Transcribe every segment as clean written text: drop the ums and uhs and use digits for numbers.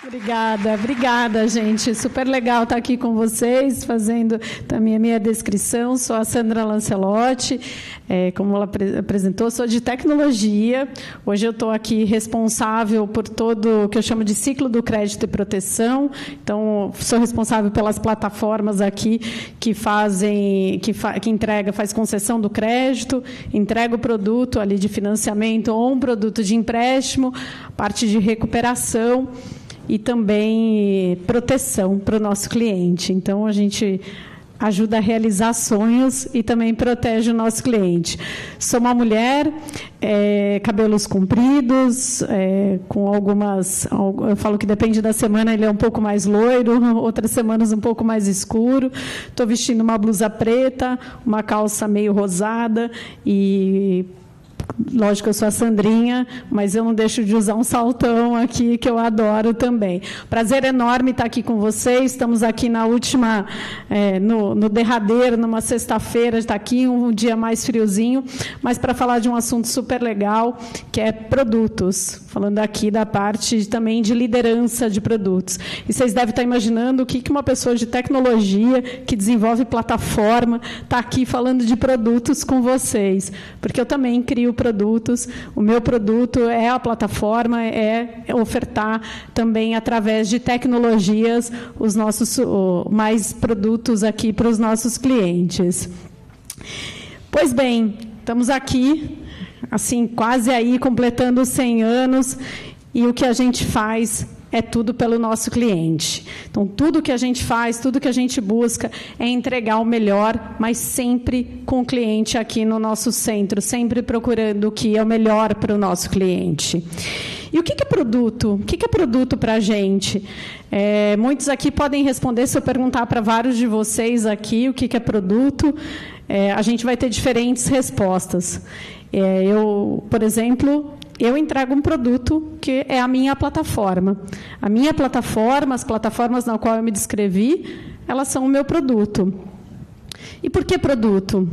Obrigada, gente. Super legal estar aqui com vocês, fazendo também a minha descrição. Sou a Sandra Lancelotti, como ela apresentou, sou de tecnologia. Hoje eu estou aqui responsável por todo o que eu chamo de ciclo do crédito e proteção. Então, sou responsável pelas plataformas aqui que faz concessão do crédito, entrega o produto ali de financiamento ou um produto de empréstimo, parte de recuperação e também proteção para o nosso cliente. Então, a gente ajuda a realizar sonhos e também protege o nosso cliente. Sou uma mulher, cabelos compridos, com algumas... Eu falo que depende da semana, ele é um pouco mais loiro, outras semanas um pouco mais escuro. Estou vestindo uma blusa preta, uma calça meio rosada e... Lógico, eu sou a Sandrinha, mas eu não deixo de usar um saltão aqui, que eu adoro também. Prazer enorme estar aqui com vocês. Estamos aqui na última, no derradeiro, numa sexta-feira, está aqui, um dia mais friozinho, mas para falar de um assunto super legal, que é produtos. Falando aqui da parte também de liderança de produtos. E vocês devem estar imaginando o que uma pessoa de tecnologia, que desenvolve plataforma, está aqui falando de produtos com vocês. Porque eu também crio produtos, o meu produto é a plataforma, é ofertar também através de tecnologias os nossos mais produtos aqui para os nossos clientes. Pois bem, estamos aqui, assim, quase aí completando 100 anos, e o que a gente faz é tudo pelo nosso cliente. Então, tudo que a gente faz, tudo que a gente busca é entregar o melhor, mas sempre com o cliente aqui no nosso centro, sempre procurando o que é o melhor para o nosso cliente. E o que é produto? O que é produto para a gente? Muitos aqui podem responder, se eu perguntar para vários de vocês aqui o que é produto, a gente vai ter diferentes respostas. Por exemplo... Eu entrego um produto que é a minha plataforma. A minha plataforma, as plataformas na qual eu me descrevi, elas são o meu produto. E por que produto?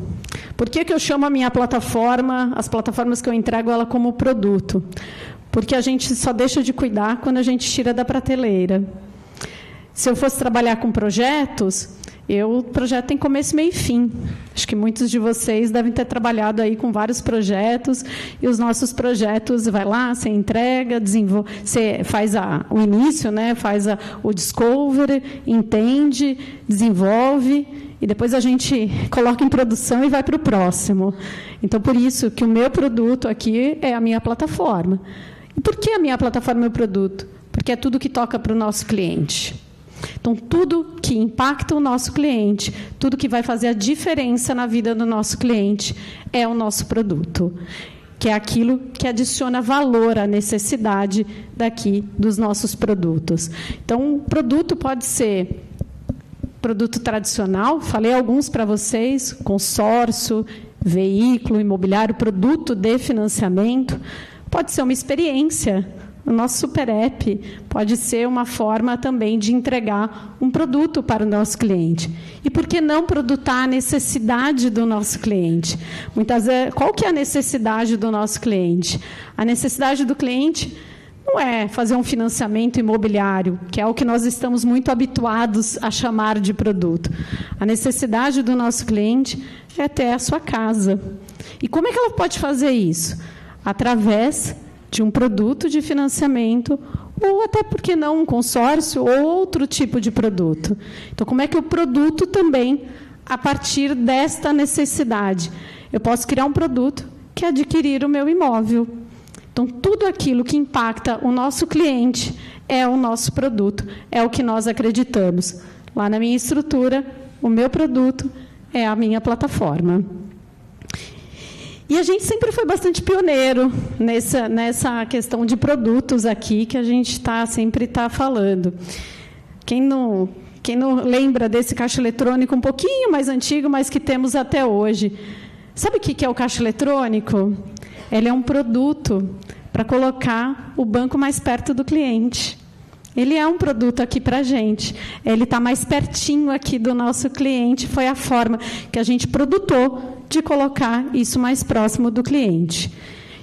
Por que eu chamo a minha plataforma, as plataformas que eu entrego, ela como produto? Porque a gente só deixa de cuidar quando a gente tira da prateleira. Se eu fosse trabalhar com projetos... O projeto tem começo, meio e fim. Acho que muitos de vocês devem ter trabalhado aí com vários projetos, e os nossos projetos, vai lá, você entrega, desenvolve, você faz o início, né, faz o discovery, entende, desenvolve, e depois a gente coloca em produção e vai para o próximo. Então, por isso que o meu produto aqui é a minha plataforma. E por que a minha plataforma é o meu produto? Porque é tudo que toca para o nosso cliente. Então, tudo que impacta o nosso cliente, tudo que vai fazer a diferença na vida do nosso cliente é o nosso produto, que é aquilo que adiciona valor à necessidade daqui dos nossos produtos. Então, um produto pode ser produto tradicional, falei alguns para vocês, consórcio, veículo, imobiliário, produto de financiamento, pode ser uma experiência. O nosso super app pode ser uma forma também de entregar um produto para o nosso cliente. E por que não produtar a necessidade do nosso cliente? Muitas vezes, qual que é a necessidade do nosso cliente? A necessidade do cliente não é fazer um financiamento imobiliário, que é o que nós estamos muito habituados a chamar de produto. A necessidade do nosso cliente é ter a sua casa. E como é que ela pode fazer isso? Através de um produto de financiamento, ou até, por que não, um consórcio, ou outro tipo de produto. Então, como é que o produto também, a partir desta necessidade, eu posso criar um produto que é adquirir o meu imóvel. Então, tudo aquilo que impacta o nosso cliente é o nosso produto, é o que nós acreditamos. Lá na minha estrutura, o meu produto é a minha plataforma. E a gente sempre foi bastante pioneiro nessa questão de produtos aqui, que a gente sempre está falando. Quem não lembra desse caixa eletrônico um pouquinho mais antigo, mas que temos até hoje? Sabe o que é o caixa eletrônico? Ele é um produto para colocar o banco mais perto do cliente. Ele é um produto aqui para a gente. Ele está mais pertinho aqui do nosso cliente. Foi a forma que a gente produtou de colocar isso mais próximo do cliente.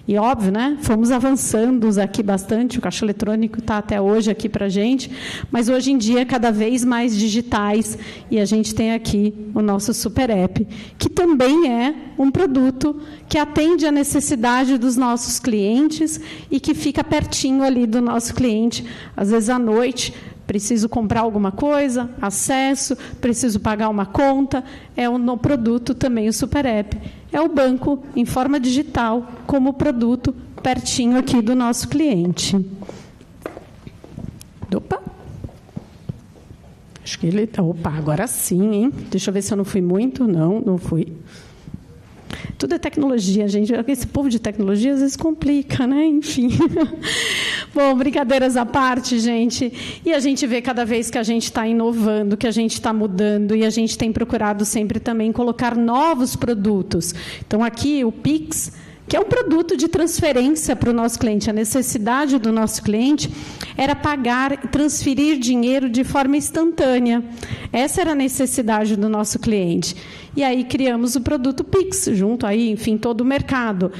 E, óbvio, né, fomos avançando aqui bastante, o caixa eletrônico está até hoje aqui para a gente, mas hoje em dia cada vez mais digitais, e a gente tem aqui o nosso Super App, que também é um produto que atende à necessidade dos nossos clientes e que fica pertinho ali do nosso cliente, às vezes à noite, preciso comprar alguma coisa, acesso, preciso pagar uma conta, é um produto também, o Super App. É o banco em forma digital, como produto, pertinho aqui do nosso cliente. Opa! Acho que ele... Opa, agora sim, hein? Deixa eu ver se eu não fui muito. Não, não fui. Tudo é tecnologia, gente. Esse povo de tecnologia às vezes complica, né? Enfim. Bom, brincadeiras à parte, gente. E a gente vê cada vez que a gente está inovando, que a gente está mudando, e a gente tem procurado sempre também colocar novos produtos. Então, aqui, o Pix, que é um produto de transferência para o nosso cliente. A necessidade do nosso cliente era pagar, transferir dinheiro de forma instantânea. Essa era a necessidade do nosso cliente. E aí criamos o produto Pix, junto aí, enfim, todo o mercado.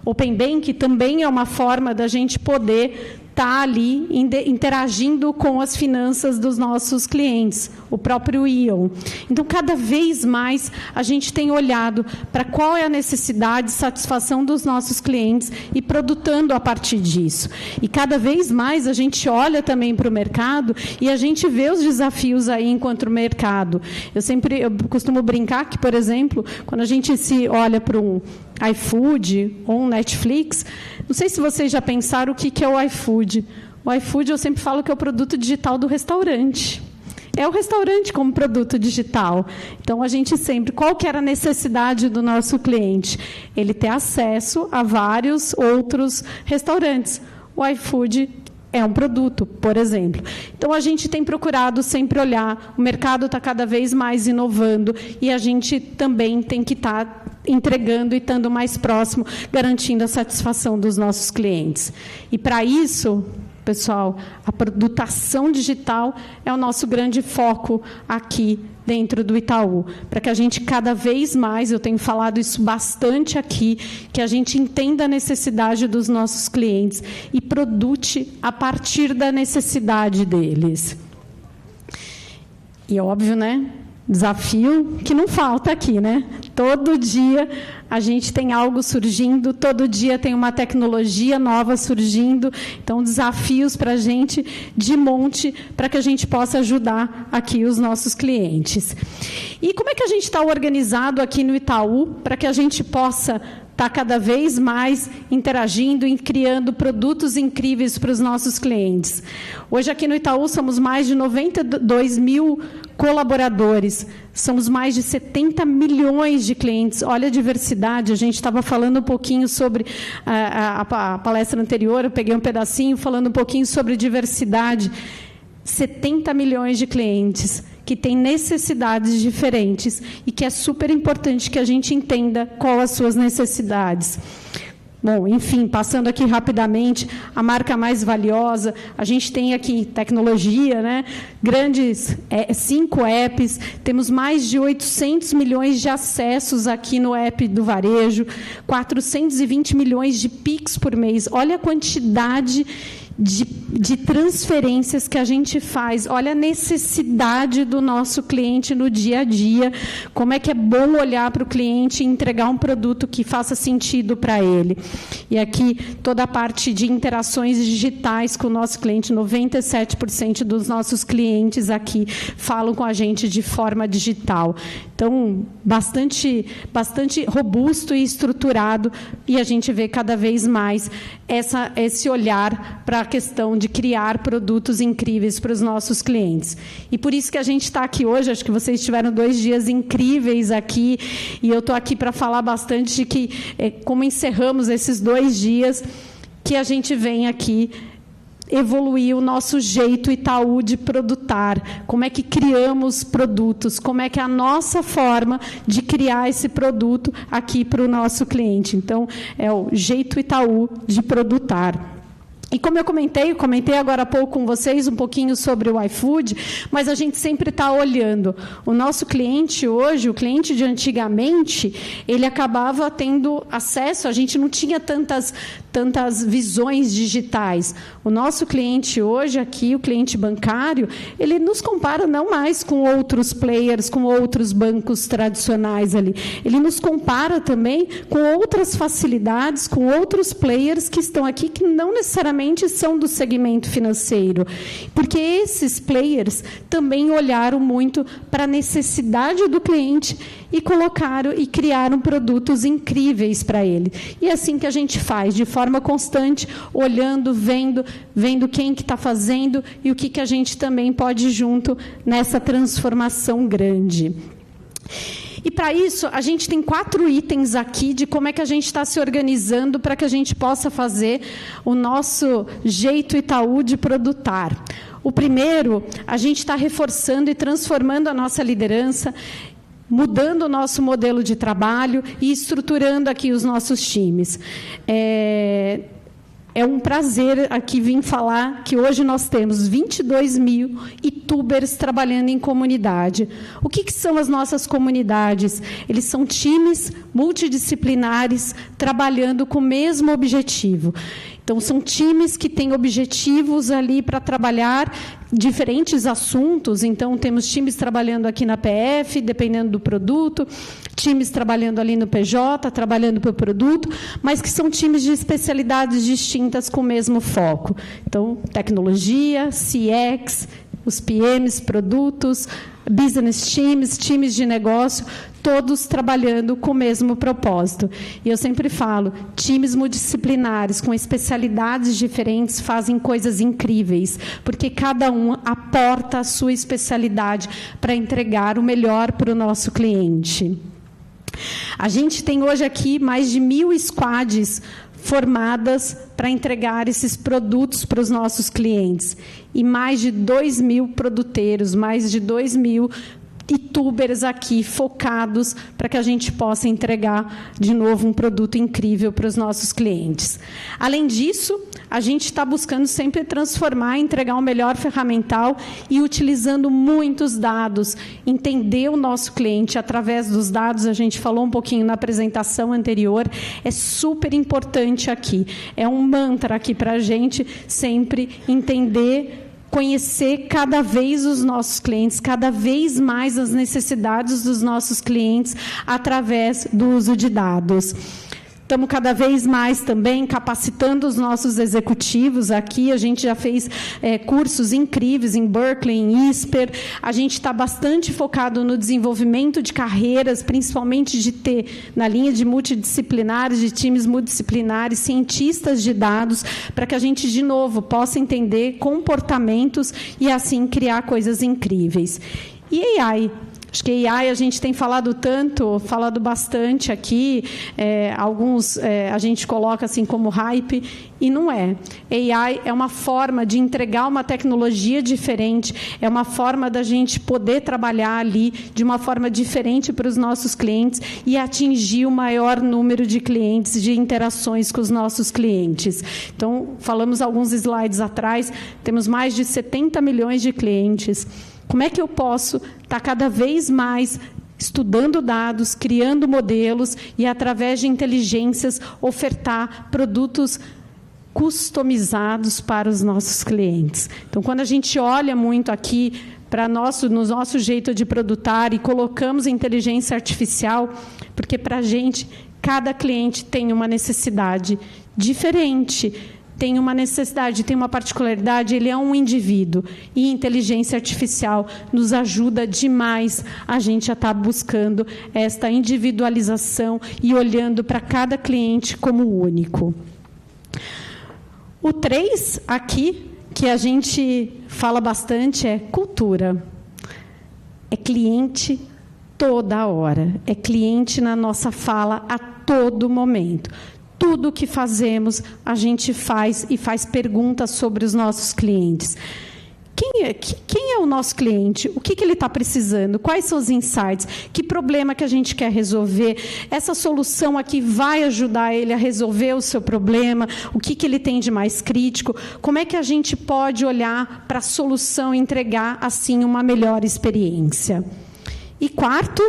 Open Bank também é uma forma da gente poder estar ali interagindo com as finanças dos nossos clientes, o próprio Ion. Então, cada vez mais, a gente tem olhado para qual é a necessidade e satisfação dos nossos clientes e produtando a partir disso. E cada vez mais, a gente olha também para o mercado e a gente vê os desafios aí enquanto mercado. Eu costumo brincar que, por exemplo, quando a gente se olha para um iFood ou um Netflix, não sei se vocês já pensaram o que é o iFood. O iFood, eu sempre falo que é o produto digital do restaurante. É o restaurante como produto digital. Então, a gente sempre... Qual que era a necessidade do nosso cliente? Ele ter acesso a vários outros restaurantes. O iFood é um produto, por exemplo. Então, a gente tem procurado sempre olhar, o mercado está cada vez mais inovando e a gente também tem que estar entregando e estando mais próximo, garantindo a satisfação dos nossos clientes. E, para isso, pessoal, a produtação digital é o nosso grande foco aqui dentro do Itaú, para que a gente cada vez mais, eu tenho falado isso bastante aqui, que a gente entenda a necessidade dos nossos clientes e produte a partir da necessidade deles. E óbvio, né? Desafio que não falta aqui, né? Todo dia a gente tem algo surgindo, todo dia tem uma tecnologia nova surgindo, então desafios para a gente de monte para que a gente possa ajudar aqui os nossos clientes. E como é que a gente está organizado aqui no Itaú para que a gente possa estar cada vez mais interagindo e criando produtos incríveis para os nossos clientes? Hoje, aqui no Itaú, somos mais de 92 mil colaboradores, somos mais de 70 milhões de clientes. Olha a diversidade, a gente estava falando um pouquinho sobre a palestra anterior, eu peguei um pedacinho falando um pouquinho sobre diversidade. 70 milhões de clientes que têm necessidades diferentes e que é super importante que a gente entenda qual as suas necessidades. Bom, enfim, passando aqui rapidamente, a marca mais valiosa, a gente tem aqui tecnologia, né? Grandes 5 apps, temos mais de 800 milhões de acessos aqui no app do varejo, 420 milhões de Pix por mês. Olha a quantidade de transferências que a gente faz. Olha a necessidade do nosso cliente no dia a dia, como é que é bom olhar para o cliente e entregar um produto que faça sentido para ele. E aqui, toda a parte de interações digitais com o nosso cliente, 97% dos nossos clientes aqui falam com a gente de forma digital. Então, bastante robusto e estruturado, e a gente vê cada vez mais esse olhar para a questão de criar produtos incríveis para os nossos clientes. E por isso que a gente está aqui hoje, acho que vocês tiveram 2 dias incríveis aqui, e eu estou aqui para falar bastante de que, como encerramos esses 2 dias, que a gente vem aqui evoluir o nosso jeito Itaú de produtar, como é que criamos produtos, como é que é a nossa forma de criar esse produto aqui para o nosso cliente. Então, é o jeito Itaú de produtar. E como eu comentei agora há pouco com vocês um pouquinho sobre o iFood, mas a gente sempre está olhando. O nosso cliente hoje, o cliente de antigamente, ele acabava tendo acesso, a gente não tinha tantas visões digitais. O nosso cliente hoje aqui, o cliente bancário, ele nos compara não mais com outros players, com outros bancos tradicionais ali. Ele nos compara também com outras facilidades, com outros players que estão aqui que não necessariamente são do segmento financeiro, porque esses players também olharam muito para a necessidade do cliente e colocaram e criaram produtos incríveis para ele. E é assim que a gente faz, de forma constante, olhando, vendo quem que está fazendo e o que a gente também pode junto nessa transformação grande. E, para isso, a gente tem 4 itens aqui de como é que a gente está se organizando para que a gente possa fazer o nosso jeito Itaú de produtar. O primeiro, a gente está reforçando e transformando a nossa liderança, mudando o nosso modelo de trabalho e estruturando aqui os nossos times. É um prazer aqui vir falar que hoje nós temos 22 mil itubers trabalhando em comunidade. O que são as nossas comunidades? Eles são times multidisciplinares trabalhando com o mesmo objetivo. Então, são times que têm objetivos ali para trabalhar diferentes assuntos. Então, temos times trabalhando aqui na PF, dependendo do produto, times trabalhando ali no PJ, trabalhando para o produto, mas que são times de especialidades distintas com o mesmo foco. Então, tecnologia, CX, os PMs, produtos, business teams, times de negócio, todos trabalhando com o mesmo propósito. E eu sempre falo, times multidisciplinares com especialidades diferentes fazem coisas incríveis, porque cada um aporta a sua especialidade para entregar o melhor para o nosso cliente. A gente tem hoje aqui mais de 1.000 squads formadas para entregar esses produtos para os nossos clientes. E mais de 2.000 produteiros, mais de 2.000 itubers aqui focados para que a gente possa entregar, de novo, um produto incrível para os nossos clientes. Além disso, a gente está buscando sempre transformar, entregar um melhor ferramental e utilizando muitos dados, entender o nosso cliente através dos dados. A gente falou um pouquinho na apresentação anterior, é super importante aqui. É um mantra aqui para a gente sempre entender, conhecer cada vez os nossos clientes, cada vez mais as necessidades dos nossos clientes através do uso de dados. Estamos cada vez mais também capacitando os nossos executivos aqui. A gente já fez cursos incríveis em Berkeley, em ISPER. A gente está bastante focado no desenvolvimento de carreiras, principalmente de ter, na linha de multidisciplinares, de times multidisciplinares, cientistas de dados, para que a gente, de novo, possa entender comportamentos e, assim, criar coisas incríveis. E AI? Acho que AI a gente tem falado bastante aqui, alguns a gente coloca assim como hype, e não é. AI é uma forma de entregar uma tecnologia diferente, é uma forma da gente poder trabalhar ali de uma forma diferente para os nossos clientes e atingir o maior número de clientes, de interações com os nossos clientes. Então, falamos alguns slides atrás, temos mais de 70 milhões de clientes. Como é que eu posso estar cada vez mais estudando dados, criando modelos e, através de inteligências, ofertar produtos customizados para os nossos clientes? Então, quando a gente olha muito aqui no nosso jeito de produtar e colocamos inteligência artificial, porque para a gente, cada cliente tem uma necessidade diferente, tem uma necessidade, tem uma particularidade, ele é um indivíduo. E inteligência artificial nos ajuda demais a gente a estar buscando esta individualização e olhando para cada cliente como único. O 3 aqui, que a gente fala bastante, é cultura. É cliente toda hora. É cliente na nossa fala a todo momento. Tudo o que fazemos, a gente faz e faz perguntas sobre os nossos clientes. Quem quem é o nosso cliente? O que ele está precisando? Quais são os insights? Que problema que a gente quer resolver? Essa solução aqui vai ajudar ele a resolver o seu problema? O que ele tem de mais crítico? Como é que a gente pode olhar para a solução e entregar, assim, uma melhor experiência? E quarto,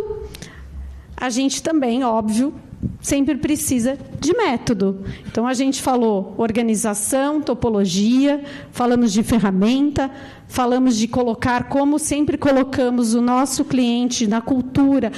a gente também, óbvio, sempre precisa de método. Então, a gente falou organização, topologia, falamos de ferramenta, falamos de colocar, como sempre colocamos o nosso cliente na cultura,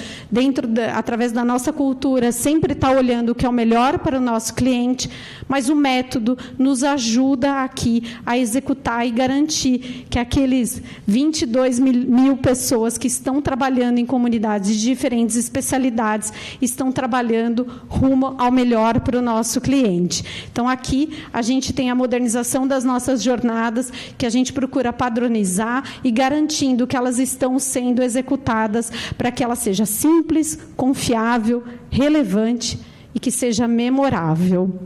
através da nossa cultura, sempre está olhando o que é o melhor para o nosso cliente, mas o método nos ajuda aqui a executar e garantir que aqueles 22 mil pessoas que estão trabalhando em comunidades de diferentes especialidades estão trabalhando rumo ao melhor para o nosso cliente. Então, aqui, a gente tem a modernização das nossas jornadas, que a gente procura padronizar e garantindo que elas estão sendo executadas para que ela seja simples, confiável, relevante e que seja memorável.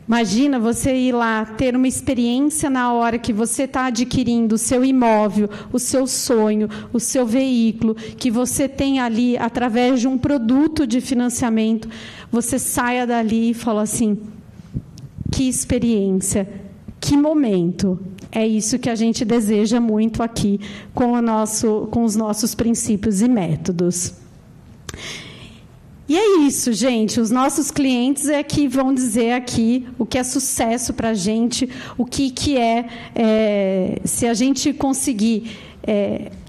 Imagina você ir lá, ter uma experiência na hora que você está adquirindo o seu imóvel, o seu sonho, o seu veículo, que você tem ali, através de um produto de financiamento, você saia dali e fala assim, que experiência, que momento. É isso que a gente deseja muito aqui com os nossos princípios e métodos. E é isso, gente. Os nossos clientes é que vão dizer aqui o que é sucesso para a gente, o que se a gente conseguir,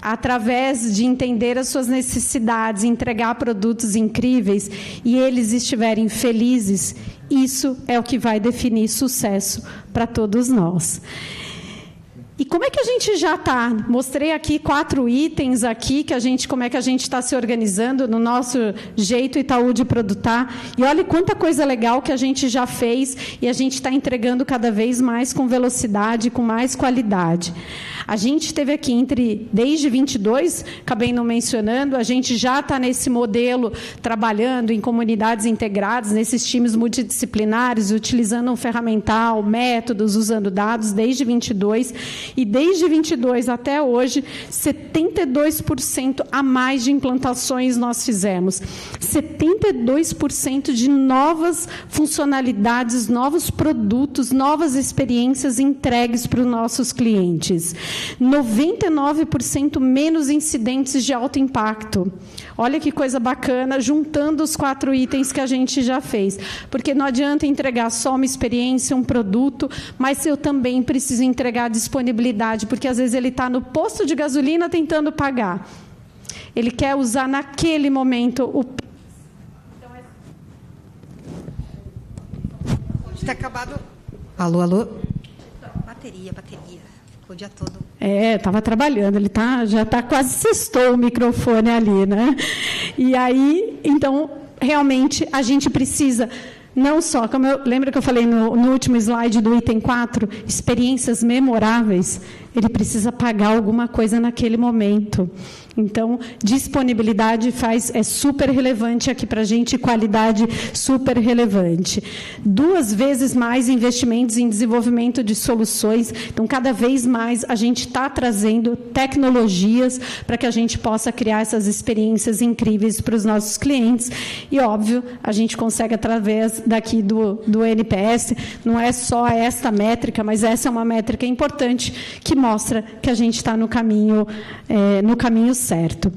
através de entender as suas necessidades, entregar produtos incríveis e eles estiverem felizes, isso é o que vai definir sucesso para todos nós. E como é que a gente já está? Mostrei aqui 4 itens aqui, como é que a gente está se organizando no nosso jeito Itaú de produtar. E olha quanta coisa legal que a gente já fez e a gente está entregando cada vez mais com velocidade, com mais qualidade. A gente teve aqui desde 22, acabei não mencionando, a gente já está nesse modelo, trabalhando em comunidades integradas, nesses times multidisciplinares, utilizando um ferramental, métodos, usando dados, desde 22. E desde 22 até hoje, 72% a mais de implantações nós fizemos. 72% de novas funcionalidades, novos produtos, novas experiências entregues para os nossos clientes. 99% menos incidentes de alto impacto. Olha que coisa bacana, juntando os 4 itens que a gente já fez. Porque não adianta entregar só uma experiência, um produto, mas eu também preciso entregar disponibilidade, porque às vezes ele está no posto de gasolina tentando pagar. Ele quer usar naquele momento o... Está acabado. Alô, alô? Bateria. Ficou o dia todo. Estava trabalhando, já está quase sextou o microfone ali, né? E aí, então, realmente, a gente precisa... Não só, lembra que eu falei no último slide do item 4, experiências memoráveis, ele precisa pagar alguma coisa naquele momento. Então, disponibilidade é super relevante aqui para a gente, qualidade super relevante. 2 vezes mais investimentos em desenvolvimento de soluções. Então, cada vez mais a gente está trazendo tecnologias para que a gente possa criar essas experiências incríveis para os nossos clientes. E, óbvio, a gente consegue, através daqui do NPS, não é só esta métrica, mas essa é uma métrica importante que mostra que a gente está no caminho certo.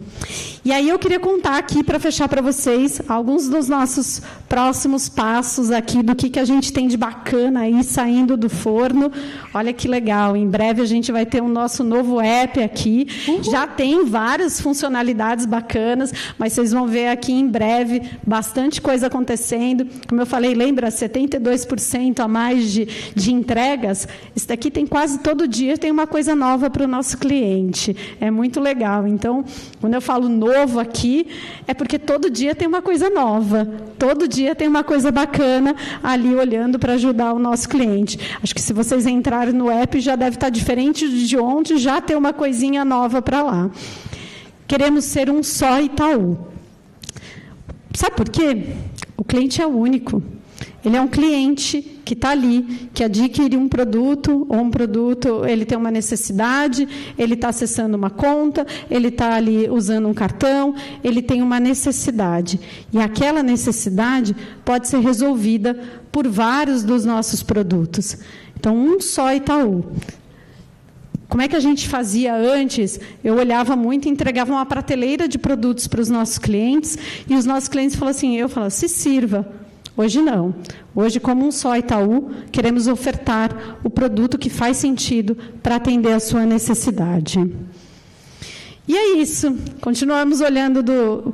E aí eu queria contar aqui, para fechar para vocês, alguns dos nossos próximos passos aqui, do que a gente tem de bacana aí saindo do forno. Olha que legal, em breve a gente vai ter o nosso novo app aqui. Já tem várias funcionalidades bacanas, mas vocês vão ver aqui em breve bastante coisa acontecendo. Como eu falei, lembra, 72% a mais de entregas? Isso daqui tem quase todo dia, tem uma coisa nova para o nosso cliente. É muito legal. Então, quando eu falo novo aqui, é porque todo dia tem uma coisa nova. Todo dia tem uma coisa bacana ali olhando para ajudar o nosso cliente. Acho que se vocês entrarem no app, já deve estar diferente de ontem, já tem uma coisinha nova para lá. Queremos ser um só Itaú. Sabe por quê? O cliente é único. Ele é um cliente que está ali, que adquire um produto, ou um produto, ele tem uma necessidade, ele está acessando uma conta, ele está ali usando um cartão, ele tem uma necessidade. E aquela necessidade pode ser resolvida por vários dos nossos produtos. Então, um só Itaú. Como é que a gente fazia antes? Eu olhava muito e entregava uma prateleira de produtos para os nossos clientes, e os nossos clientes falavam assim, eu falava, se sirva. Hoje não. Hoje, como um só Itaú, queremos ofertar o produto que faz sentido para atender a sua necessidade. E é isso. Continuamos olhando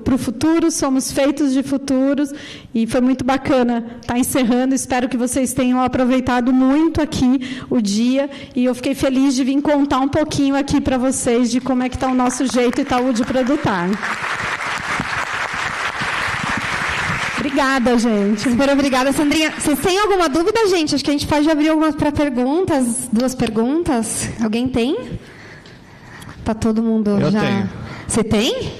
para o futuro, somos feitos de futuros, e foi muito bacana estar encerrando. Espero que vocês tenham aproveitado muito aqui o dia, e eu fiquei feliz de vir contar um pouquinho aqui para vocês de como é que está o nosso jeito Itaú de produtar. Obrigada, gente. Super obrigada, Sandrinha. Vocês têm alguma dúvida, gente? Acho que a gente pode abrir algumas para perguntas, 2 perguntas. Alguém tem? Tá todo mundo eu já... tenho. Você tem?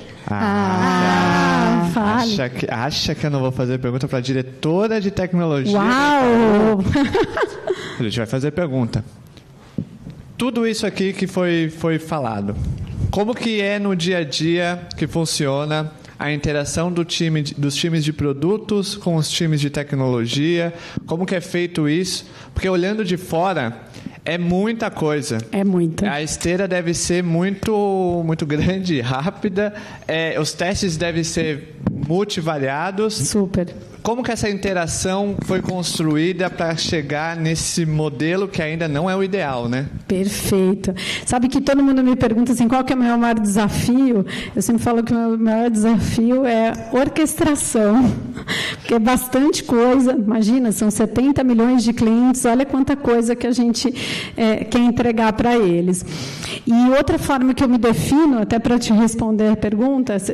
Fale. Acha que eu não vou fazer pergunta para a diretora de tecnologia? Uau! A gente vai fazer pergunta. Tudo isso aqui que foi falado, como que é no dia a dia que funciona a interação dos times de produtos com os times de tecnologia? Como que é feito isso? Porque olhando de fora, é muita coisa. É muita. A esteira deve ser muito, muito grande e rápida. Os testes devem ser multivariados. Super. Como que essa interação foi construída para chegar nesse modelo que ainda não é o ideal, né? Perfeito. Sabe que todo mundo me pergunta assim, qual que é o meu maior desafio? Eu sempre falo que o meu maior desafio é orquestração, porque é bastante coisa. Imagina, são 70 milhões de clientes, olha quanta coisa que a gente quer entregar para eles. E outra forma que eu me defino, até para te responder perguntas,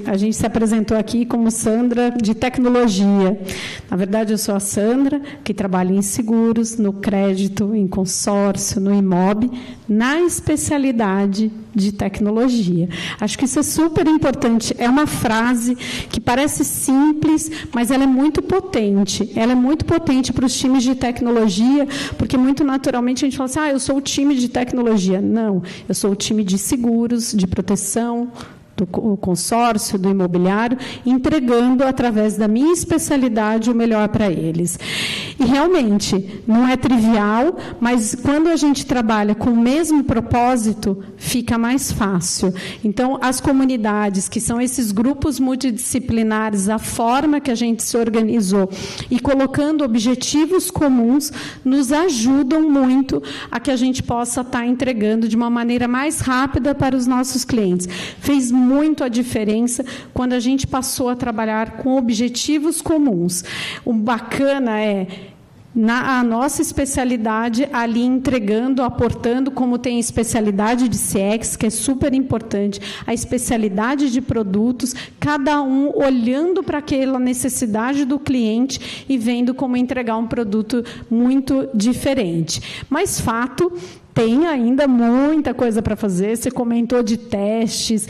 a gente se apresentou aqui como Sandra de tecnologia. Na verdade, eu sou a Sandra, que trabalha em seguros, no crédito, em consórcio, no Imob, na especialidade de tecnologia. Acho que isso é super importante. É uma frase que parece simples, mas ela é muito potente. Ela é muito potente para os times de tecnologia, porque muito naturalmente a gente fala assim, eu sou o time de tecnologia. Não, eu sou o time de seguros, de proteção, do consórcio, do imobiliário, entregando, através da minha especialidade, o melhor para eles. E, realmente, não é trivial, mas quando a gente trabalha com o mesmo propósito, fica mais fácil. Então, as comunidades, que são esses grupos multidisciplinares, a forma que a gente se organizou e colocando objetivos comuns, nos ajudam muito a que a gente possa estar entregando de uma maneira mais rápida para os nossos clientes. Fez muito a diferença quando a gente passou a trabalhar com objetivos comuns. O bacana é a nossa especialidade ali entregando, aportando, como tem especialidade de CX, que é super importante, a especialidade de produtos, cada um olhando para aquela necessidade do cliente e vendo como entregar um produto muito diferente. Mas, fato, tem ainda muita coisa para fazer. Você comentou de testes,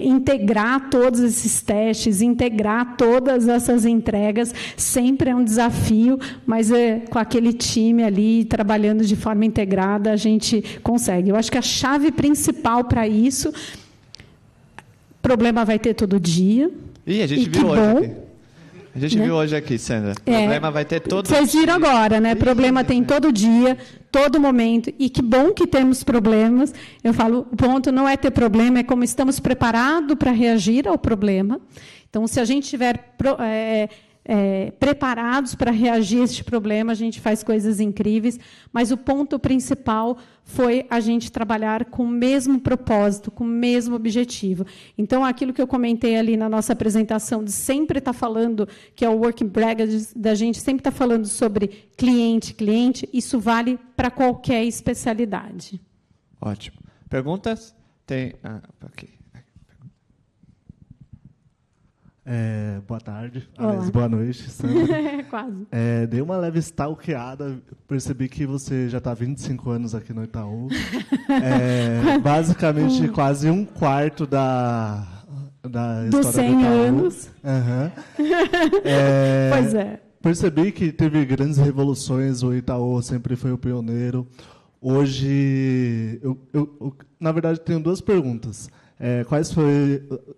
integrar todos esses testes, integrar todas essas entregas, sempre é um desafio, mas com aquele time ali, trabalhando de forma integrada, a gente consegue. Eu acho que a chave principal para isso, problema vai ter todo dia. E a gente viu hoje aqui. A gente viu hoje aqui, Sandra. Problema vai ter todo dia. Vocês viram agora, né? Problema tem todo dia, todo momento. E que bom que temos problemas. Eu falo, o ponto não é ter problema, é como estamos preparados para reagir ao problema. Então, se a gente estiver preparados para reagir a este problema, a gente faz coisas incríveis. Mas o ponto principal foi a gente trabalhar com o mesmo propósito, com o mesmo objetivo. Então, aquilo que eu comentei ali na nossa apresentação, de sempre estar falando, que é o working bracket da gente, sempre estar falando sobre cliente, isso vale para qualquer especialidade. Ótimo. Perguntas? Tem... aqui. Boa tarde. Aliás, boa noite, Sandra. Quase. Dei uma leve stalkeada, percebi que você já está há 25 anos aqui no Itaú. Basicamente, quase um quarto da dos história 100 do Itaú. anos. Uhum. Pois é. percebi que teve grandes revoluções, o Itaú sempre foi o pioneiro. Hoje, eu na verdade, tenho duas perguntas. Quais foram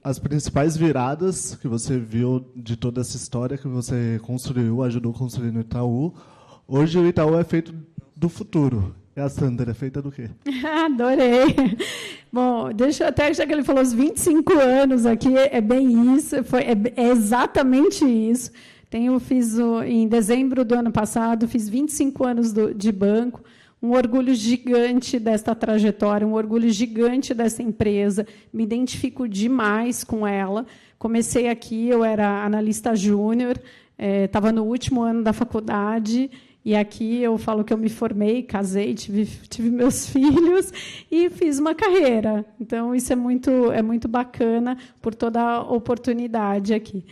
as principais viradas que você viu de toda essa história que você construiu, ajudou a construir no Itaú? Hoje o Itaú é feito do futuro. E a Sandra é feita do quê? Adorei. Bom, deixa eu até, já que ele falou os 25 anos aqui, é bem isso, é exatamente isso. Em dezembro do ano passado, fiz 25 anos de banco, um orgulho gigante desta trajetória, um orgulho gigante dessa empresa, me identifico demais com ela. Comecei aqui, eu era analista júnior, estava no último ano da faculdade, e aqui eu falo que eu me formei, casei, tive meus filhos e fiz uma carreira. Então, isso é muito bacana por toda a oportunidade aqui.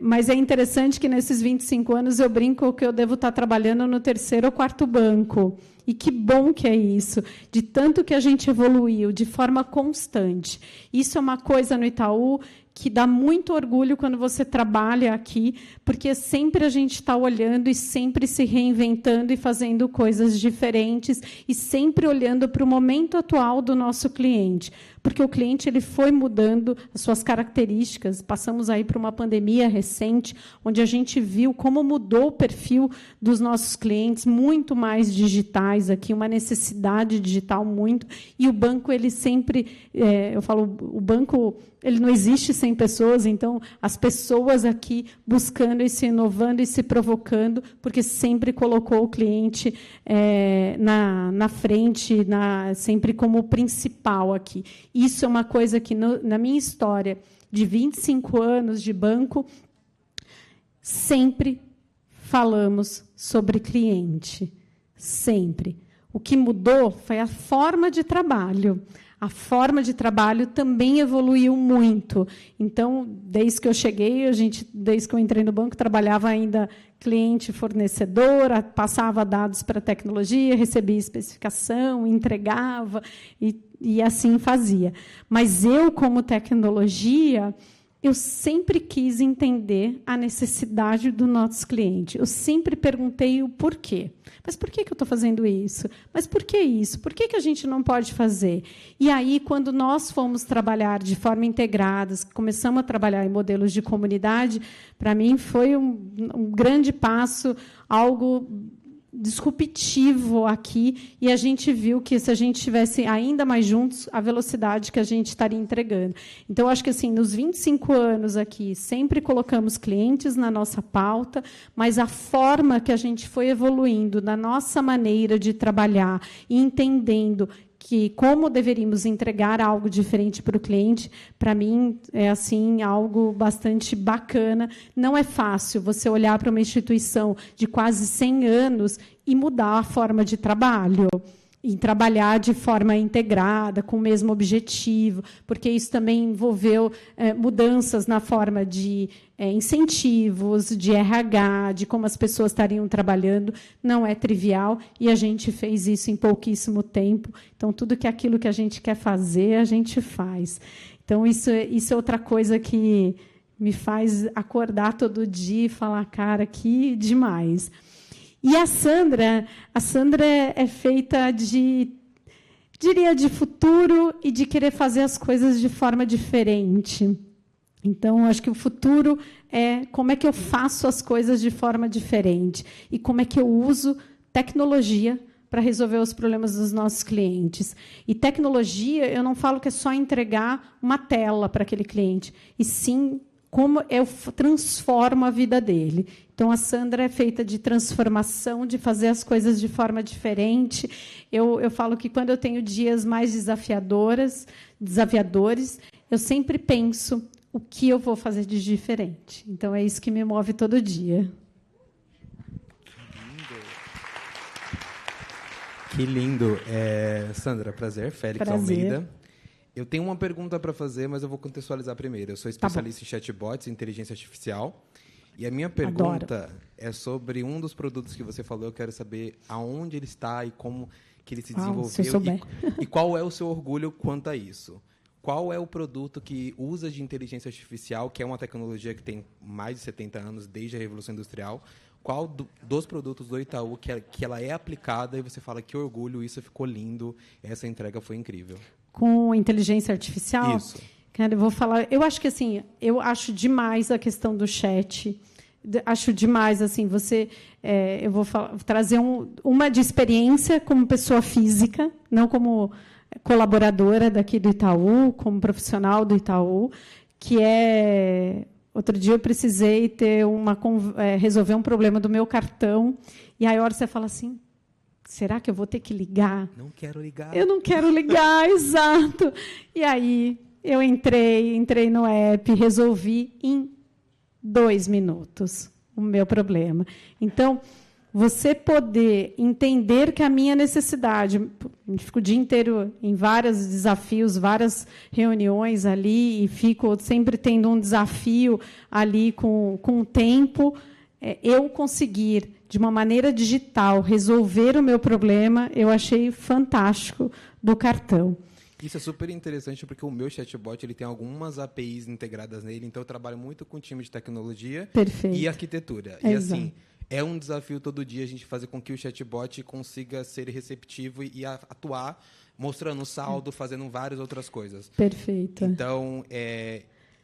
Mas é interessante que, nesses 25 anos, eu brinco que eu devo estar trabalhando no 3º ou 4º banco. E que bom que é isso, de tanto que a gente evoluiu de forma constante. Isso é uma coisa no Itaú que dá muito orgulho quando você trabalha aqui, porque sempre a gente está olhando e sempre se reinventando e fazendo coisas diferentes e sempre olhando para o momento atual do nosso cliente, porque o cliente ele foi mudando as suas características. Passamos aí por uma pandemia recente, onde a gente viu como mudou o perfil dos nossos clientes, muito mais digitais aqui, uma necessidade digital muito, e o banco ele sempre, eu falo, o banco ele não existe sem pessoas, então as pessoas aqui buscando e se inovando e se provocando, porque sempre colocou o cliente na frente, sempre como principal aqui. Isso é uma coisa que, na minha história de 25 anos de banco, sempre falamos sobre cliente. Sempre. O que mudou foi a forma de trabalho. A forma de trabalho também evoluiu muito. Então, desde que eu cheguei, desde que eu entrei no banco, trabalhava ainda cliente-fornecedor, passava dados para a tecnologia, recebia especificação, entregava, e assim fazia. Mas eu, como tecnologia, eu sempre quis entender a necessidade do nosso cliente. Eu sempre perguntei o porquê. Mas por que eu estou fazendo isso? Mas por que isso? Por que a gente não pode fazer? E aí, quando nós fomos trabalhar de forma integrada, começamos a trabalhar em modelos de comunidade, para mim foi um grande passo, algo disruptivo aqui, e a gente viu que, se a gente estivesse ainda mais juntos, a velocidade que a gente estaria entregando. Então, acho que, assim, nos 25 anos aqui, sempre colocamos clientes na nossa pauta, mas a forma que a gente foi evoluindo na nossa maneira de trabalhar e entendendo que como deveríamos entregar algo diferente para o cliente, para mim, é assim algo bastante bacana. Não é fácil você olhar para uma instituição de quase 100 anos e mudar a forma de trabalho, e trabalhar de forma integrada, com o mesmo objetivo, porque isso também envolveu mudanças na forma de incentivos, de RH, de como as pessoas estariam trabalhando. Não é trivial, e a gente fez isso em pouquíssimo tempo. Então, tudo aquilo que a gente quer fazer, a gente faz. Então, isso é outra coisa que me faz acordar todo dia e falar, cara, que demais. E a Sandra é feita de futuro e de querer fazer as coisas de forma diferente. Então, acho que o futuro é como é que eu faço as coisas de forma diferente e como é que eu uso tecnologia para resolver os problemas dos nossos clientes. E tecnologia, eu não falo que é só entregar uma tela para aquele cliente, e sim como eu transformo a vida dele. Então, a Sandra é feita de transformação, de fazer as coisas de forma diferente. Eu falo que, quando eu tenho dias mais desafiadores, eu sempre penso o que eu vou fazer de diferente. Então, é isso que me move todo dia. Que lindo. Sandra, prazer. Félix Almeida. Eu tenho uma pergunta para fazer, mas eu vou contextualizar primeiro. Eu sou especialista em chatbots, inteligência artificial. E a minha pergunta é sobre um dos produtos que você falou. Eu quero saber aonde ele está e como que ele se desenvolveu. Se eu souber. E qual é o seu orgulho quanto a isso. qual é o produto que usa de inteligência artificial, que é uma tecnologia que tem mais de 70 anos, desde a Revolução Industrial. Qual dos produtos do Itaú que ela é aplicada e você fala que orgulho, isso ficou lindo, essa entrega foi incrível? Com inteligência artificial? Isso. Cara, eu vou falar... Eu acho que, assim, eu acho demais a questão do chat. Acho demais, assim, eu vou trazer uma de experiência como pessoa física, não como colaboradora daqui do Itaú, como profissional do Itaú, que é... Outro dia eu precisei resolver um problema do meu cartão, e aí a hora você fala assim, será que eu vou ter que ligar? Não quero ligar. Eu não quero ligar, exato. E aí eu entrei no app, resolvi em 2 minutos o meu problema. Então, você poder entender que a minha necessidade, eu fico o dia inteiro em vários desafios, várias reuniões ali, e fico sempre tendo um desafio ali com o tempo, eu conseguir, de uma maneira digital, resolver o meu problema, eu achei fantástico do cartão. Isso é super interessante, porque o meu chatbot ele tem algumas APIs integradas nele, então eu trabalho muito com o time de tecnologia e arquitetura. Exato. E assim, é um desafio todo dia a gente fazer com que o chatbot consiga ser receptivo e atuar, mostrando saldo, fazendo várias outras coisas. Perfeito. Então,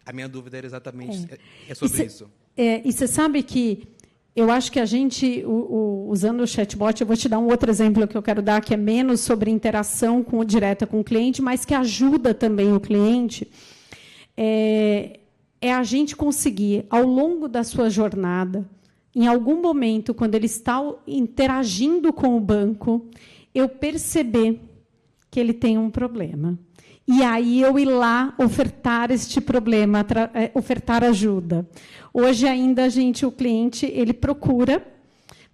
a minha dúvida era exatamente sobre isso. E você sabe que eu acho que a gente, usando o chatbot, eu vou te dar um outro exemplo que eu quero dar, que é menos sobre interação direta com o cliente, mas que ajuda também o cliente, é a gente conseguir, ao longo da sua jornada, em algum momento, quando ele está interagindo com o banco, eu perceber que ele tem um problema. E aí eu ir lá ofertar este problema, ofertar ajuda. Hoje ainda o cliente, ele procura,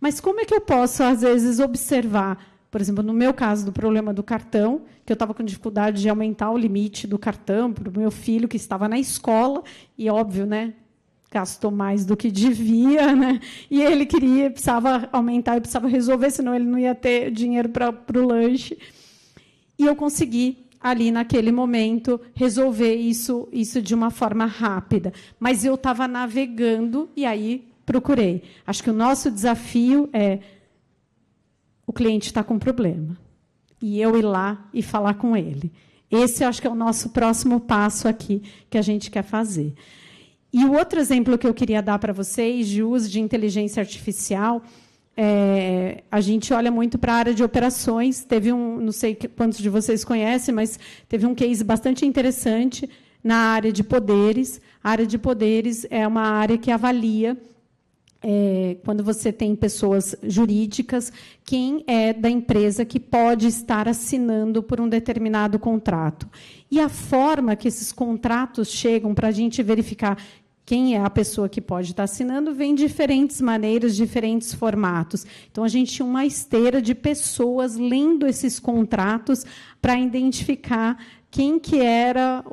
mas como é que eu posso, às vezes, observar, por exemplo, no meu caso do problema do cartão, que eu estava com dificuldade de aumentar o limite do cartão para o meu filho, que estava na escola, e óbvio, né? Gastou mais do que devia, né? E ele precisava aumentar, eu precisava resolver, senão ele não ia ter dinheiro para o lanche. E eu consegui, ali naquele momento, resolver isso de uma forma rápida. Mas eu estava navegando e aí procurei. Acho que o nosso desafio é o cliente está com problema. E eu ir lá e falar com ele. Esse, eu acho que é o nosso próximo passo aqui que a gente quer fazer. E o outro exemplo que eu queria dar para vocês, de uso de inteligência artificial, a gente olha muito para a área de operações. Teve não sei quantos de vocês conhecem, mas teve um case bastante interessante na área de poderes. A área de poderes é uma área que avalia, quando você tem pessoas jurídicas, quem é da empresa que pode estar assinando por um determinado contrato. E a forma que esses contratos chegam para a gente verificar quem é a pessoa que pode estar assinando, vem de diferentes maneiras, diferentes formatos. Então, a gente tinha uma esteira de pessoas lendo esses contratos para identificar quem eram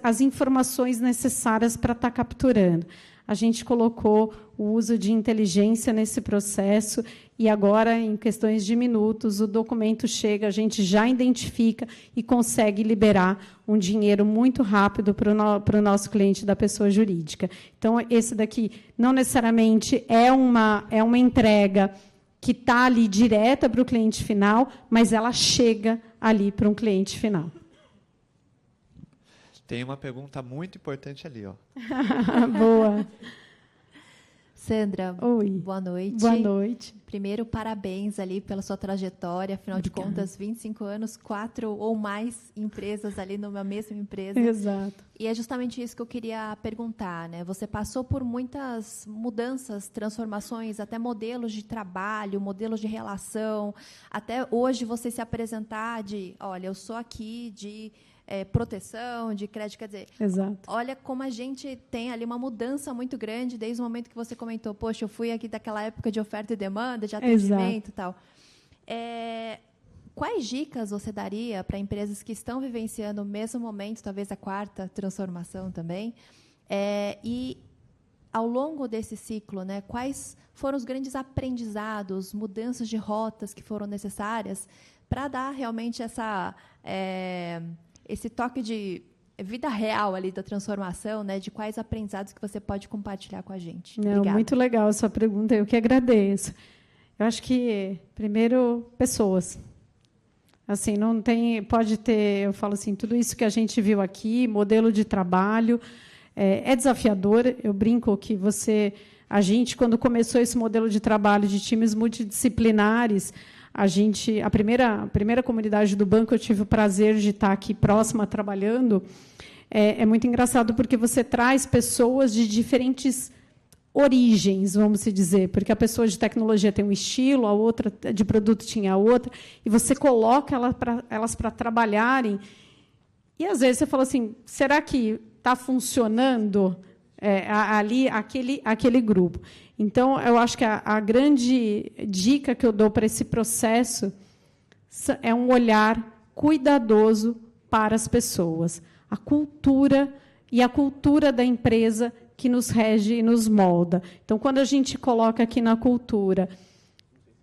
as informações necessárias para estar capturando. A gente colocou o uso de inteligência nesse processo e agora, em questões de minutos, o documento chega, a gente já identifica e consegue liberar um dinheiro muito rápido para o nosso cliente da pessoa jurídica. Então, esse daqui não necessariamente é uma entrega que está ali direta para o cliente final, mas ela chega ali para um cliente final. Tem uma pergunta muito importante ali, ó. Boa. Sandra, oi. Boa noite. Boa noite. Primeiro, parabéns ali pela sua trajetória. Afinal Obrigada. de contas, 25 anos, 4 ou mais empresas ali numa mesma empresa. Exato. E é justamente isso que eu queria perguntar, né? Você passou por muitas mudanças, transformações, até modelos de trabalho, modelos de relação. Até hoje você se apresentar olha, eu sou aqui de proteção, de crédito, quer dizer, exato. Olha como a gente tem ali uma mudança muito grande desde o momento que você comentou, poxa, eu fui aqui daquela época de oferta e demanda, de atendimento e tal. Quais dicas você daria para empresas que estão vivenciando o mesmo momento, talvez a 4ª transformação também, e ao longo desse ciclo, né, quais foram os grandes aprendizados, mudanças de rotas que foram necessárias para dar realmente esse toque de vida real ali da transformação, né? De quais aprendizados que você pode compartilhar com a gente. Não, muito legal a sua pergunta, eu que agradeço. Eu acho que, primeiro, pessoas. Assim, não tem, pode ter, eu falo assim, tudo isso que a gente viu aqui, modelo de trabalho, é desafiador. Eu brinco que a gente, quando começou esse modelo de trabalho de times multidisciplinares, a primeira comunidade do banco, eu tive o prazer de estar aqui próxima, trabalhando. É muito engraçado, porque você traz pessoas de diferentes origens, vamos dizer, porque a pessoa de tecnologia tem um estilo, a outra de produto tinha outra, e você coloca elas para trabalharem, e, às vezes, você fala assim, será que está funcionando ali aquele grupo? Então, eu acho que a grande dica que eu dou para esse processo é um olhar cuidadoso para as pessoas. A cultura da empresa que nos rege e nos molda. Então, quando a gente coloca aqui na cultura,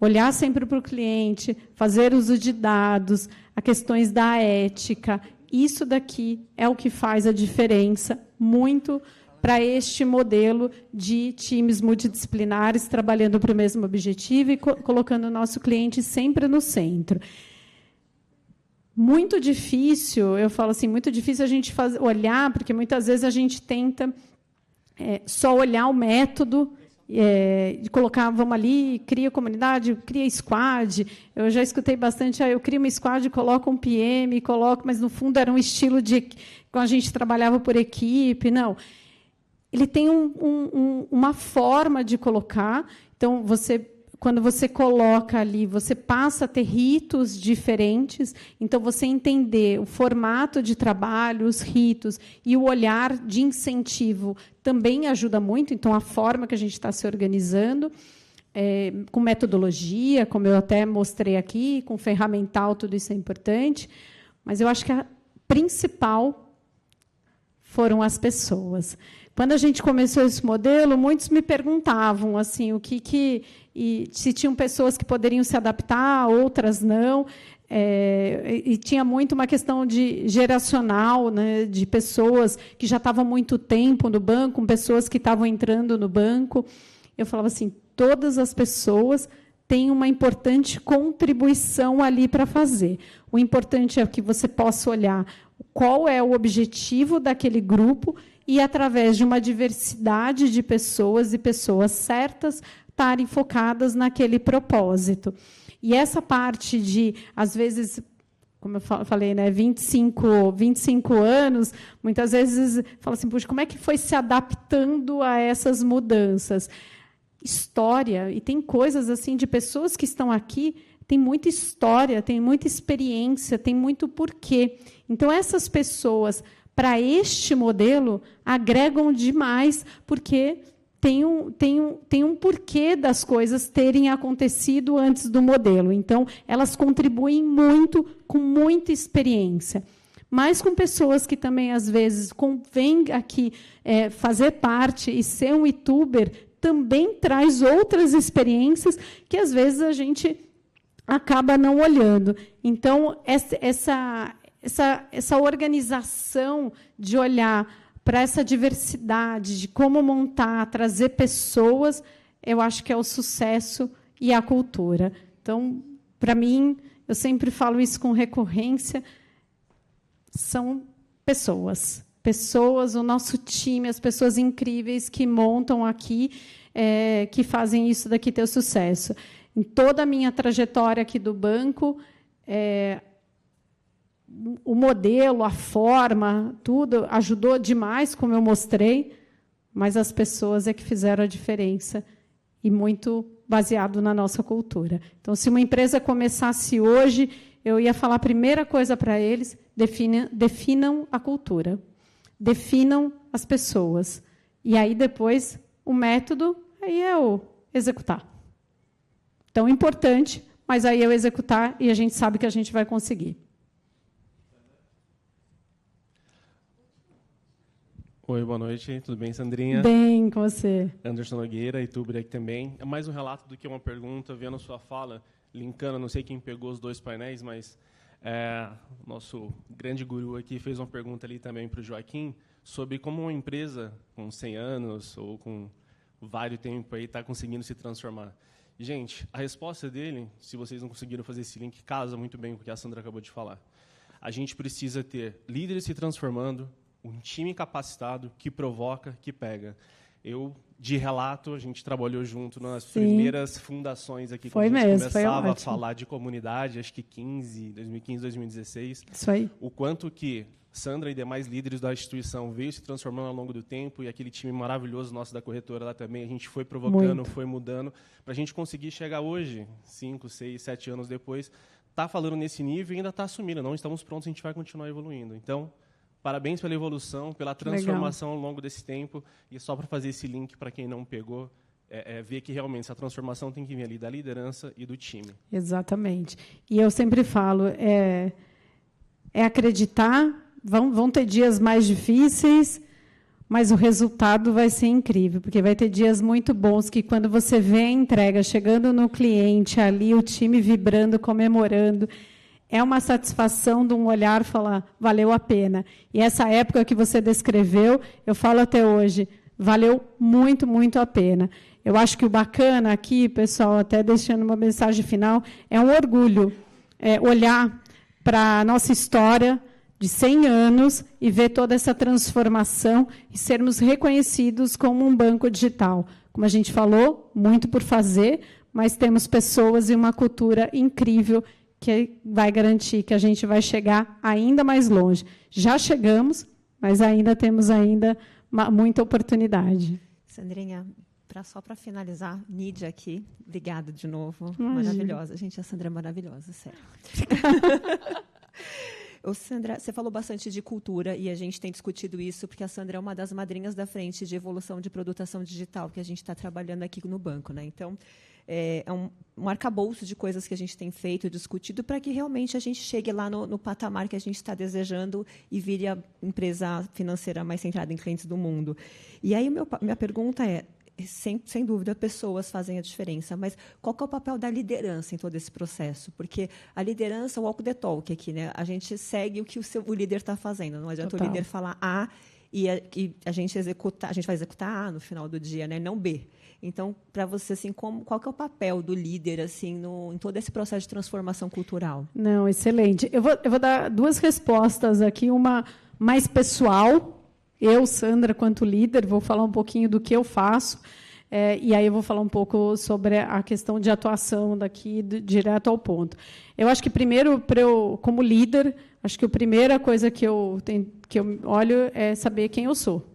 olhar sempre para o cliente, fazer uso de dados, as questões da ética, isso daqui é o que faz a diferença muito para este modelo de times multidisciplinares trabalhando para o mesmo objetivo e colocando o nosso cliente sempre no centro. Muito difícil, eu falo assim, muito difícil a gente olhar, porque muitas vezes a gente tenta só olhar o método, de colocar, vamos ali, cria comunidade, cria squad. Eu já escutei bastante, eu crio uma squad, coloco um PM, mas, no fundo, era um estilo quando a gente trabalhava por equipe. Não. Ele tem uma forma de colocar. Então, quando você coloca ali, você passa a ter ritos diferentes. Então, você entender o formato de trabalho, os ritos e o olhar de incentivo também ajuda muito. Então, a forma que a gente está se organizando, com metodologia, como eu até mostrei aqui, com ferramental, tudo isso é importante. Mas eu acho que a principal foram as pessoas. Quando a gente começou esse modelo, muitos me perguntavam assim, e se tinham pessoas que poderiam se adaptar, outras não. E tinha muito uma questão geracional, né, de pessoas que já estavam há muito tempo no banco, pessoas que estavam entrando no banco. Eu falava assim, todas as pessoas têm uma importante contribuição ali para fazer. O importante é que você possa olhar qual é o objetivo daquele grupo e, através de uma diversidade de pessoas e pessoas certas, estarem focadas naquele propósito. E essa parte de, às vezes, como eu falei, né, 25 anos, muitas vezes fala assim, puxa, como é que foi se adaptando a essas mudanças? História, e tem coisas assim de pessoas que estão aqui, tem muita história, tem muita experiência, tem muito porquê. Então, essas pessoas, para este modelo, agregam demais, porque tem um porquê das coisas terem acontecido antes do modelo. Então, elas contribuem muito, com muita experiência. Mas com pessoas que também, às vezes, convém aqui fazer parte e ser um youtuber, também traz outras experiências que, às vezes, a gente acaba não olhando. Então, essa organização de olhar para essa diversidade, de como montar, trazer pessoas, eu acho que é o sucesso e a cultura. Então, para mim, eu sempre falo isso com recorrência, são pessoas. Pessoas, o nosso time, as pessoas incríveis que montam aqui, que fazem isso daqui ter sucesso. Em toda a minha trajetória aqui do banco, o modelo, a forma, tudo ajudou demais, como eu mostrei, mas as pessoas é que fizeram a diferença, e muito baseado na nossa cultura. Então, se uma empresa começasse hoje, eu ia falar a primeira coisa para eles, definam a cultura, definam as pessoas, e aí depois o método aí é o executar. Tão importante, mas aí é o executar e a gente sabe que a gente vai conseguir. Oi, boa noite. Tudo bem, Sandrinha? Bem, com você. Anderson Nogueira, youtuber aqui também. É mais um relato do que uma pergunta, vendo a sua fala, linkando, não sei quem pegou os dois painéis, mas Nosso grande guru aqui fez uma pergunta ali também para o Joaquim sobre como uma empresa com 100 anos ou com vários tempo aí está conseguindo se transformar. Gente, a resposta dele, se vocês não conseguiram fazer esse link, casa muito bem com o que a Sandra acabou de falar. A gente precisa ter líderes se transformando, um time capacitado que provoca, que pega. Eu, de relato, a gente trabalhou junto nas primeiras fundações aqui, quando a gente começava a falar de comunidade, acho que 2015, 2016. Isso aí. O quanto que Sandra e demais líderes da instituição veio se transformando ao longo do tempo, e aquele time maravilhoso nosso da corretora lá também, a gente foi provocando, foi mudando, para a gente conseguir chegar hoje, 5, 6, 7 anos depois, está falando nesse nível e ainda está assumindo. Não estamos prontos, a gente vai continuar evoluindo. Então, parabéns pela evolução, pela transformação ao longo desse tempo. E só para fazer esse link para quem não pegou, ver que realmente essa transformação tem que vir ali da liderança e do time. Exatamente. E eu sempre falo, é acreditar, vão ter dias mais difíceis, mas o resultado vai ser incrível, porque vai ter dias muito bons que, quando você vê a entrega chegando no cliente, ali o time vibrando, comemorando, é uma satisfação de um olhar falar, valeu a pena. E essa época que você descreveu, eu falo até hoje, valeu muito, muito a pena. Eu acho que o bacana aqui, pessoal, até deixando uma mensagem final, é um orgulho olhar para a nossa história de 100 anos e ver toda essa transformação e sermos reconhecidos como um banco digital. Como a gente falou, muito por fazer, mas temos pessoas e uma cultura incrível que vai garantir que a gente vai chegar ainda mais longe. Já chegamos, mas ainda temos muita oportunidade. Sandrinha, só para finalizar, Nídia aqui, obrigada de novo, maravilhosa. Gente, a Sandra é maravilhosa, sério. Sandra, você falou bastante de cultura, e a gente tem discutido isso, porque a Sandra é uma das madrinhas da frente de evolução de produtação digital que a gente está trabalhando aqui no banco, né? Então, é um arcabouço de coisas que a gente tem feito e discutido para que realmente a gente chegue lá no patamar que a gente está desejando e vire a empresa financeira mais centrada em clientes do mundo. E aí, minha pergunta é, sem dúvida, pessoas fazem a diferença, mas qual que é o papel da liderança em todo esse processo? Porque a liderança, walk the talk aqui, né? A gente segue o que o líder está fazendo. Não adianta o líder falar A e a gente vai executar A no final do dia, né? Não B. Então, para você, assim, qual que é o papel do líder, assim, em todo esse processo de transformação cultural? Não, excelente. Eu vou dar duas respostas aqui, uma mais pessoal. Eu, Sandra, quanto líder, vou falar um pouquinho do que eu faço, e aí eu vou falar um pouco sobre a questão de atuação daqui, direto ao ponto. Eu acho que, primeiro, como líder, acho que a primeira coisa que eu olho é saber quem eu sou.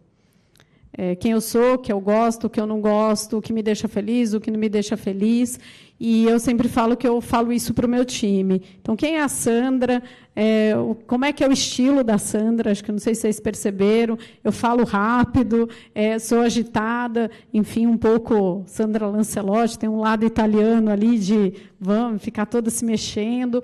Quem eu sou, o que eu gosto, o que eu não gosto, o que me deixa feliz, o que não me deixa feliz. E eu sempre falo que eu falo isso para o meu time. Então, quem é a Sandra? Como é que é o estilo da Sandra? Acho que não sei se vocês perceberam. Eu falo rápido, sou agitada, enfim, um pouco Sandra Lancelotti, tem um lado italiano ali de vamos ficar toda se mexendo.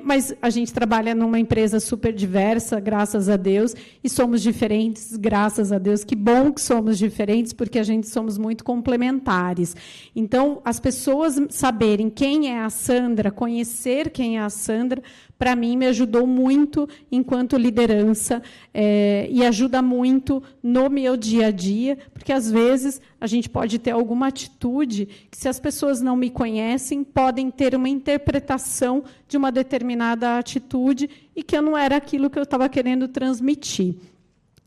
Mas a gente trabalha numa empresa super diversa, graças a Deus, e somos diferentes, graças a Deus. Que bom que somos diferentes, porque a gente somos muito complementares. Então, as pessoas saberem quem é a Sandra, conhecer quem é a Sandra, para mim, me ajudou muito enquanto liderança, e ajuda muito no meu dia a dia, porque, às vezes, a gente pode ter alguma atitude que, se as pessoas não me conhecem, podem ter uma interpretação de uma determinada atitude e que não era aquilo que eu estava querendo transmitir.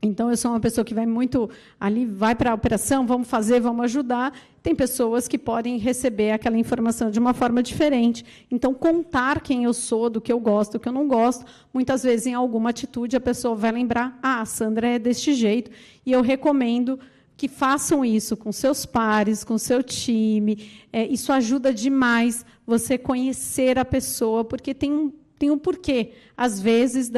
Então, eu sou uma pessoa que vai muito ali, vai para a operação, vamos fazer, vamos ajudar. Tem pessoas que podem receber aquela informação de uma forma diferente. Então, contar quem eu sou, do que eu gosto, do que eu não gosto, muitas vezes, em alguma atitude, a pessoa vai lembrar, a Sandra é deste jeito. E eu recomendo que façam isso com seus pares, com seu time. Isso ajuda demais você conhecer a pessoa, porque tem um porquê, às vezes,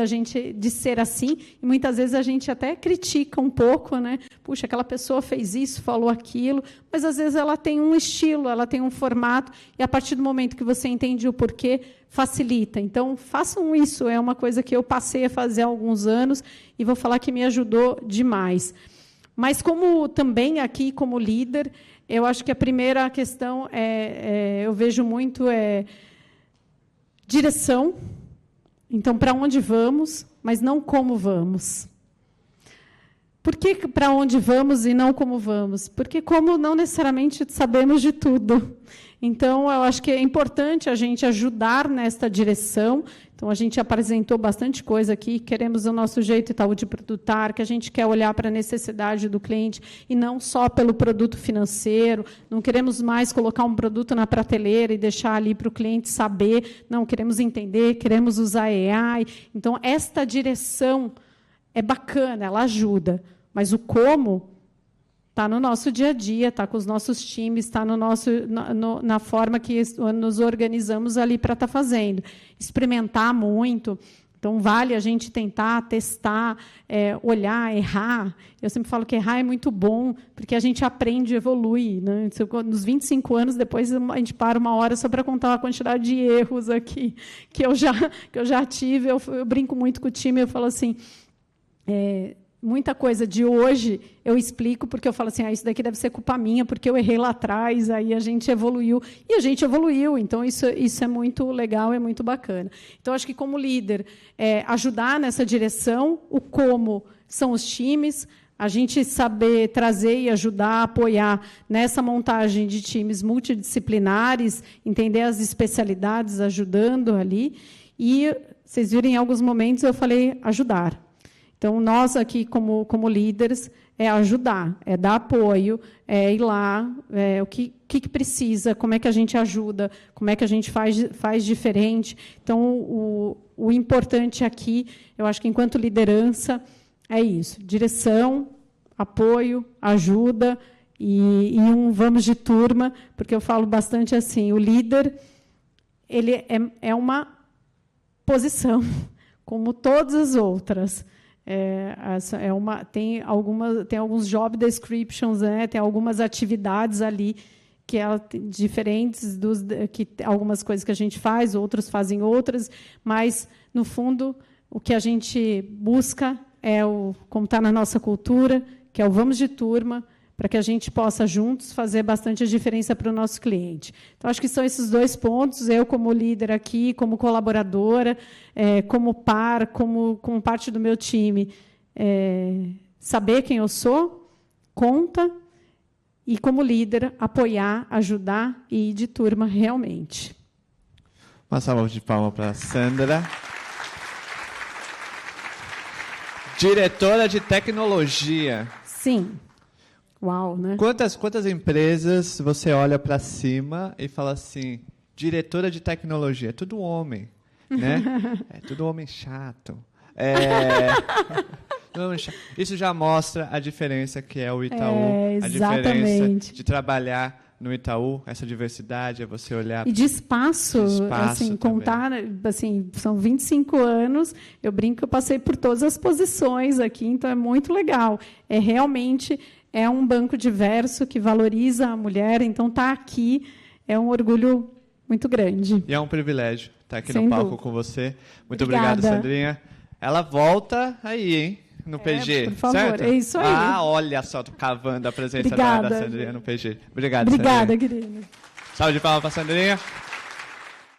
de ser assim, e muitas vezes a gente até critica um pouco, né? Puxa, aquela pessoa fez isso, falou aquilo, mas, às vezes, ela tem um estilo, ela tem um formato, e, a partir do momento que você entende o porquê, facilita. Então, façam isso, é uma coisa que eu passei a fazer há alguns anos, e vou falar que me ajudou demais. Mas, como também aqui, como líder, eu acho que a primeira questão eu vejo muito direção. Então, para onde vamos, mas não como vamos. Por que para onde vamos e não como vamos? Porque como não necessariamente sabemos de tudo. Então, eu acho que é importante a gente ajudar nesta direção. Então, a gente apresentou bastante coisa aqui. Queremos o nosso jeito Itaú de produtar, que a gente quer olhar para a necessidade do cliente e não só pelo produto financeiro. Não queremos mais colocar um produto na prateleira e deixar ali para o cliente saber. Não, queremos entender, queremos usar AI. Então, esta direção é bacana, ela ajuda. Mas o como está no nosso dia a dia, está com os nossos times, está na forma que nos organizamos ali para estar fazendo. Experimentar muito. Então, vale a gente tentar, testar, olhar, errar. Eu sempre falo que errar é muito bom, porque a gente aprende e evolui. Né? Nos 25 anos, depois a gente para uma hora só para contar a quantidade de erros aqui que eu já tive. Eu brinco muito com o time, eu falo assim... muita coisa de hoje eu explico, porque eu falo assim, isso daqui deve ser culpa minha, porque eu errei lá atrás, aí a gente evoluiu. E a gente evoluiu, então isso é muito legal, é muito bacana. Então, acho que, como líder, ajudar nessa direção, o como são os times, a gente saber trazer e ajudar, apoiar nessa montagem de times multidisciplinares, entender as especialidades, ajudando ali. E, vocês viram, em alguns momentos, eu falei ajudar. Então, nós aqui, como líderes, é ajudar, é dar apoio, é ir lá, o que precisa, como é que a gente ajuda, como é que a gente faz diferente. Então, o importante aqui, eu acho que, enquanto liderança, é isso, direção, apoio, ajuda e vamos de turma, porque eu falo bastante assim, o líder ele é uma posição, como todas as outras. Tem alguns job descriptions, né? Tem algumas atividades ali que diferentes que algumas coisas que a gente faz, outros fazem outras, mas no fundo o que a gente busca como está na nossa cultura, que é o vamos de turma, para que a gente possa juntos fazer bastante a diferença para o nosso cliente. Então, acho que são esses 2 pontos, eu como líder aqui, como colaboradora, como como parte do meu time, saber quem eu sou, conta, e como líder, apoiar, ajudar e ir de turma realmente. Uma salva de palmas para a Sandra. Diretora de tecnologia. Sim. Uau, né? Quantas empresas você olha para cima e fala assim, diretora de tecnologia, é tudo homem, né? É tudo homem chato. Isso já mostra a diferença que é o Itaú, a diferença de trabalhar no Itaú, essa diversidade, é você olhar... E de espaço assim, contar, assim, são 25 anos, eu brinco que eu passei por todas as posições aqui, então é muito legal. Realmente... É um banco diverso que valoriza a mulher, então estar aqui é um orgulho muito grande. E é um privilégio estar aqui no palco com você. Muito obrigado, Sandrinha. Ela volta aí, hein? No PG, por favor, certo? É isso aí. Olha só, tô cavando a presença da Sandrinha no PG. Obrigado, Obrigada, Sandrinha. querida. Salve de palmas para a Sandrinha.